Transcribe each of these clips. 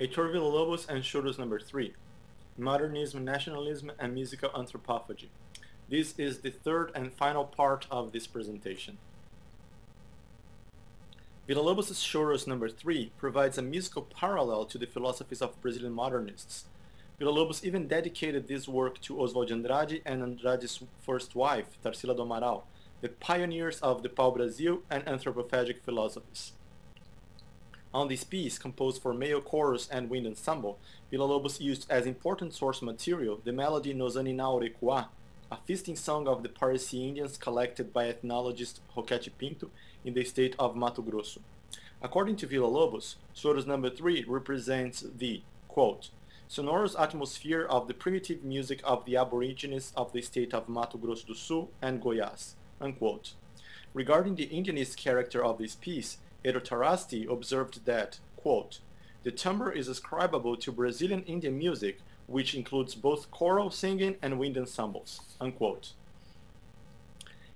Heitor Villa-Lobos and Choros number 3, Modernism, Nationalism, and Musical Anthropophagy. This is the third and final part of this presentation. Villa-Lobos' Choros number 3 provides a musical parallel to the philosophies of Brazilian modernists. Villa-Lobos even dedicated this work to Oswald de Andrade and Andrade's first wife, Tarsila do Amaral, the pioneers of the pau-brasil and anthropophagic philosophies. On this piece, composed for male chorus and wind ensemble, Villa-Lobos used as important source material the melody Nozanina Orecuá, a feasting song of the Parisi Indians collected by ethnologist Roquete Pinto in the state of Mato Grosso. According to Villa-Lobos, Choros number 3 represents the, quote, sonorous atmosphere of the primitive music of the Aborigines of the state of Mato Grosso do Sul and Goiás, unquote. Regarding the Indigenous character of this piece, Erotarasti observed that, quote, the timbre is ascribable to Brazilian Indian music, which includes both choral singing and wind ensembles, unquote.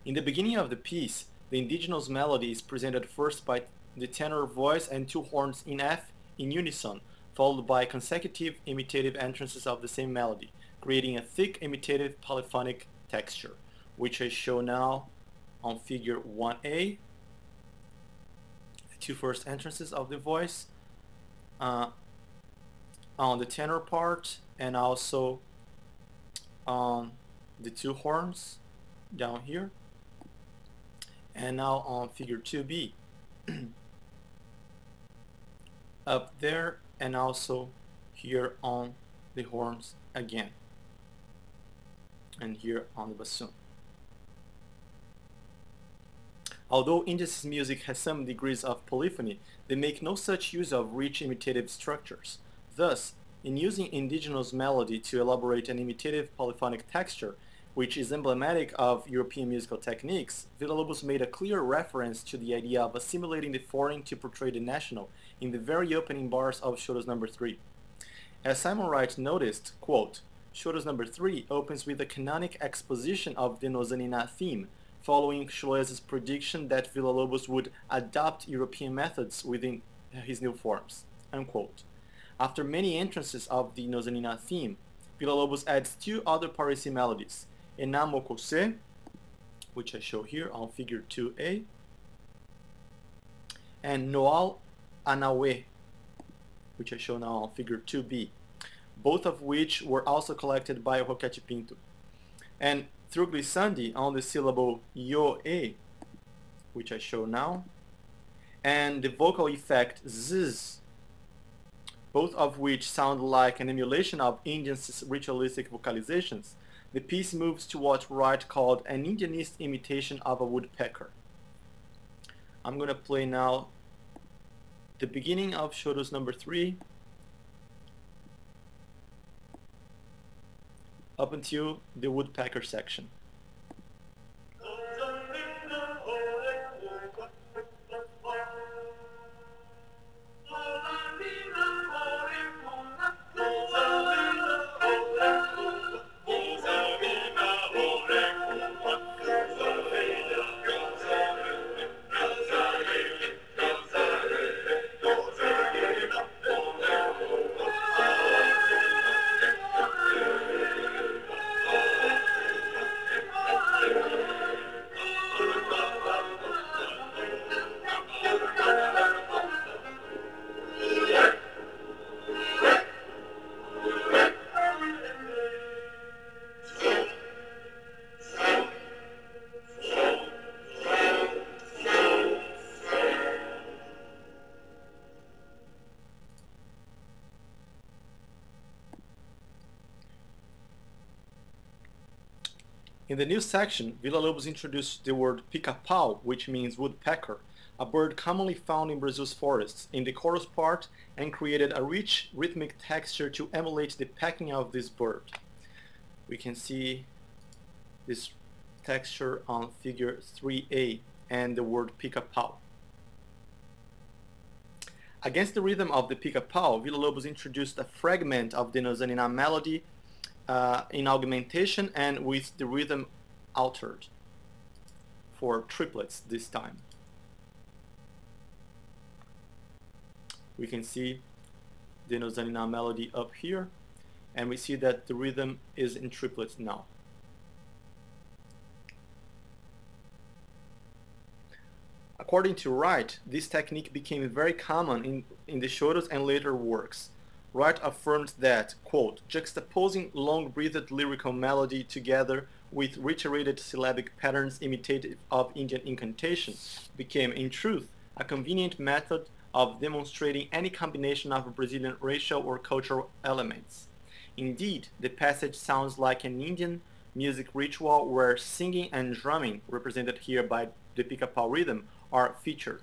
In the beginning of the piece, the indigenous melody is presented first by the tenor voice and two horns in F in unison, followed by consecutive imitative entrances of the same melody, creating a thick imitative polyphonic texture, which I show now on figure 1a. Two first entrances of the voice on the tenor part, and also on the two horns down here, and now on figure 2b up there, and also here on the horns again, and here on the bassoon. Although Indigenous music has some degrees of polyphony, they make no such use of rich imitative structures. Thus, in using indigenous melody to elaborate an imitative polyphonic texture, which is emblematic of European musical techniques, Villa-Lobos made a clear reference to the idea of assimilating the foreign to portray the national in the very opening bars of Choros number 3. As Simon Wright noticed, quote, Choros number 3 opens with a canonic exposition of the Nozanina theme, following Schloes's prediction that Villa-Lobos would adopt European methods within his new forms, unquote. After many entrances of the Nozanina theme, Villa-Lobos adds two other Parisi melodies, Enamokose, which I show here on figure 2a, and Noal Anawe, which I show now on figure 2b, both of which were also collected by Roquete Pinto. And through glissandi on the syllable yo-e, which I show now, and the vocal effect zzz, both of which sound like an emulation of Indians' ritualistic vocalizations, the piece moves to what Wright called an Indianist imitation of a woodpecker. I'm going to play now the beginning of Choros number 3 up until the woodpecker section. In the new section, Villa-Lobos introduced the word pica-pau, which means woodpecker, a bird commonly found in Brazil's forests, in the chorus part, and created a rich rhythmic texture to emulate the pecking of this bird. We can see this texture on figure 3a and the word pica-pau. Against the rhythm of the pica-pau, Villa-Lobos introduced a fragment of the Nozanina melody in augmentation and with the rhythm altered for triplets this time. We can see the Nozanina melody up here, and we see that the rhythm is in triplets now. According to Wright, this technique became very common in the choros and later works. Wright affirmed that, quote, juxtaposing long-breathed lyrical melody together with reiterated syllabic patterns imitative of Indian incantation became, in truth, a convenient method of demonstrating any combination of Brazilian racial or cultural elements. Indeed, the passage sounds like an Indian music ritual where singing and drumming, represented here by the pica-pau rhythm, are featured.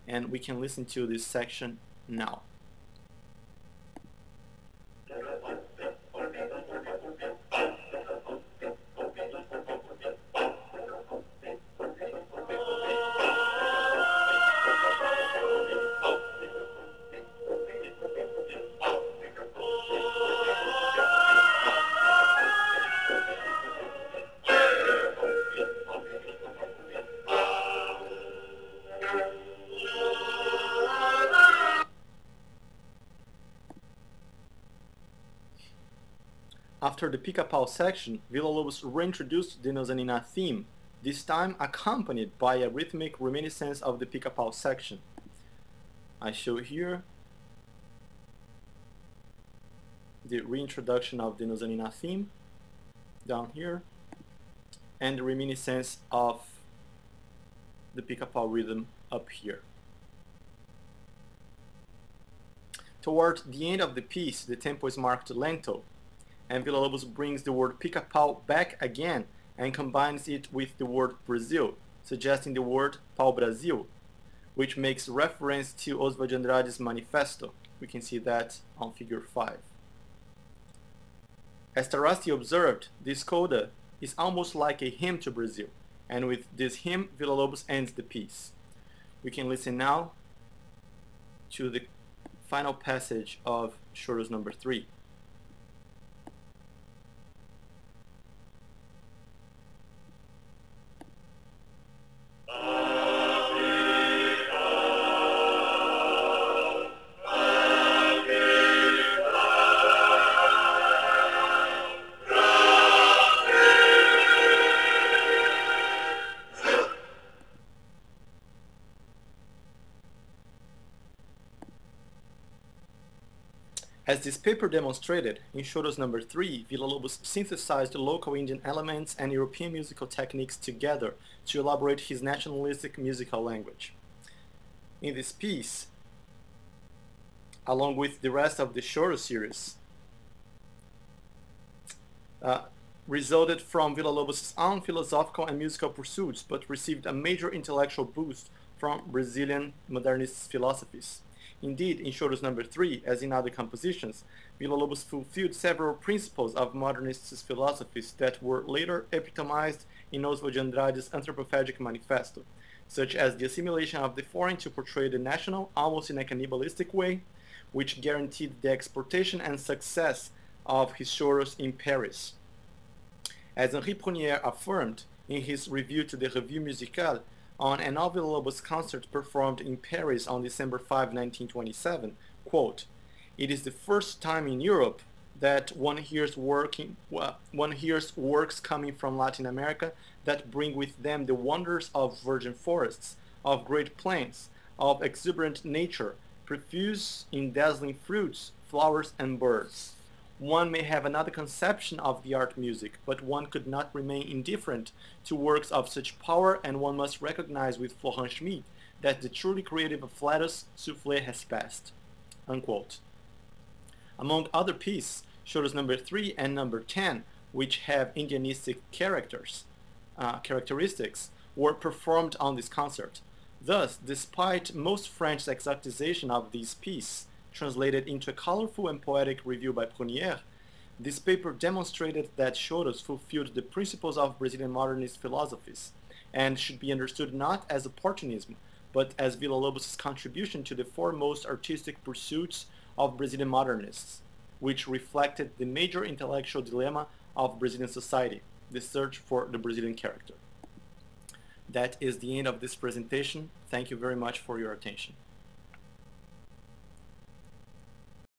And we can listen to this section now. After the pica-pau section, Villa-Lobos reintroduced the Nozanina theme, this time accompanied by a rhythmic reminiscence of the pica-pau section. I show here the reintroduction of the Nozanina theme, down here, and the reminiscence of the pica-pau rhythm up here. Toward the end of the piece, the tempo is marked lento, and Villa-Lobos brings the word pica-pau back again and combines it with the word Brazil, suggesting the word pau-brasil, which makes reference to Oswald de Andrade's manifesto. We can see that on figure 5. As Tarasti observed, this coda is almost like a hymn to Brazil, and with this hymn, Villa-Lobos ends the piece. We can listen now to the final passage of Choros number 3. As this paper demonstrated, in Choros number 3, Villa-Lobos synthesized local Indian elements and European musical techniques together to elaborate his nationalistic musical language. In this piece, along with the rest of the Choros series, resulted from Villa-Lobos' own philosophical and musical pursuits, but received a major intellectual boost from Brazilian modernist philosophies. Indeed, in Choros number 3, as in other compositions, Villa-Lobos fulfilled several principles of modernist philosophies that were later epitomized in Oswald de Andrade's Anthropophagic Manifesto, such as the assimilation of the foreign to portray the national almost in a cannibalistic way, which guaranteed the exportation and success of his choros in Paris. As Henri Prunière affirmed in his review to the Revue Musicale, on an Villa-Lobos concert performed in Paris on December 5, 1927, quote, "It is the first time in Europe that one hears works coming from Latin America that bring with them the wonders of virgin forests, of great plains, of exuberant nature, profuse in dazzling fruits, flowers, and birds. One may have another conception of the art music, but one could not remain indifferent to works of such power, and one must recognize with Florent Schmidt that the truly creative afflatus soufflé has passed." Unquote. Among other pieces, Choros number 3 and number 10, which have Indianistic characteristics, were performed on this concert. Thus, despite most French exoticization of these pieces, translated into a colorful and poetic review by Prunière, this paper demonstrated that choros fulfilled the principles of Brazilian modernist philosophies and should be understood not as opportunism, but as Villa-Lobos' contribution to the foremost artistic pursuits of Brazilian modernists, which reflected the major intellectual dilemma of Brazilian society, the search for the Brazilian character. That is the end of this presentation. Thank you very much for your attention.